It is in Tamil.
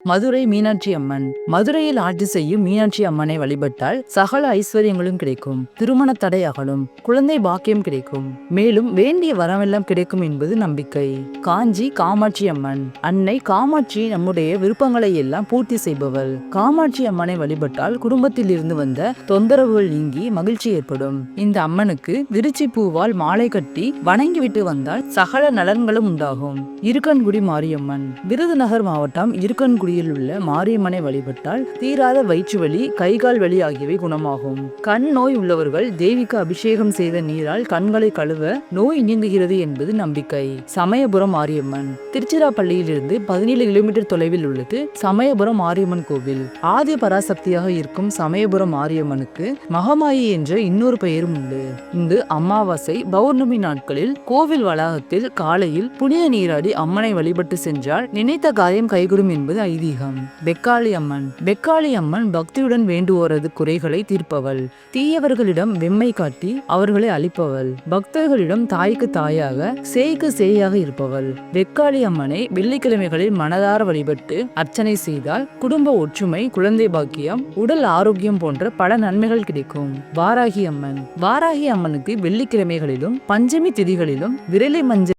மதுரை மீனாட்சி அம்மன். மதுரையில் ஆட்சி செய்யும் மீனாட்சி அம்மனை வழிபட்டால் சகல ஐஸ்வர்யங்களும் கிடைக்கும், திருமண தடை அகலும், குழந்தை பாக்கியம் கிடைக்கும், மேலும் வேண்டிய வரமெல்லாம் கிடைக்கும் என்பது நம்பிக்கை. காஞ்சி காமாட்சி அம்மன். அன்னை காமாட்சி நம்முடைய விருப்பங்களை எல்லாம் பூர்த்தி செய்பவள். காமாட்சி அம்மனை வழிபட்டால் குடும்பத்தில் இருந்து வந்த தொந்தரவுகள் நீங்கி மகிழ்ச்சி ஏற்படும். இந்த அம்மனுக்கு விருச்சி பூவால் மாலை கட்டி வணங்கிவிட்டு வந்தால் சகல நலன்களும் உண்டாகும். இருக்கன்குடி மாரியம்மன். விருதுநகர் மாவட்டம் இருக்கன்குடியில் உள்ள மாரியம்மனை வழிபட்டால் தீராத வயிற்று வலி, கைகால் வலி ஆகியவை குணமாகும். கண் நோய் உள்ளவர்கள் தேவிக்கு அபிஷேகம் செய்த நீரால் கண்களை கழுவ நோய் நீங்குகிறது என்பது நம்பிக்கை. சமயபுரம் மாரியம்மன். திருச்சிராப்பள்ளியிலிருந்து 17 கிலோமீட்டர் தொலைவில் உள்ளது சமயபுரம் மாரியம்மன் கோவில். ஆதி பராசக்தியாக இருக்கும் சமயபுரம் மாரியம்மனுக்கு மகமாயி என்ற இன்னொரு பெயரும் உண்டு. இந்த அமாவாசை பௌர்ணமி நாட்களில் கோவில் வளாகத்தில் காலையில் புனித நீராடி அம்மனை வழிபட்டு சென்றால் நினைத்த காரியம் கைகூடும் என்பது ஐதீகம். பெக்காளி அம்மன். பெக்காளி அம்மன் பக்தியுடன் வேண்டுவோரது குறைகளை தீர்ப்பவள். தீயவர்களிடம் வெம்மை காட்டி அவர்களை அழிப்பவள். பக்தர்களிடம் தாய்க்கு தாயாக, சேய்க்கு சேயாக இருப்பவள். பெக்காளி அம்மனை வெள்ளிக்கிழமைகளில் மனதார வழிபட்டு அர்ச்சனை செய்தால் குடும்ப ஒற்றுமை, குழந்தை பாக்கியம், உடல் ஆரோக்கியம் போன்ற பல நன்மைகள் கிடைக்கும். வாராகி அம்மன். வாராகி அம்மனுக்கு வெள்ளிக்கிழமைகளிலும் பஞ்சமி திதிகளிலும் விரலை மஞ்சள்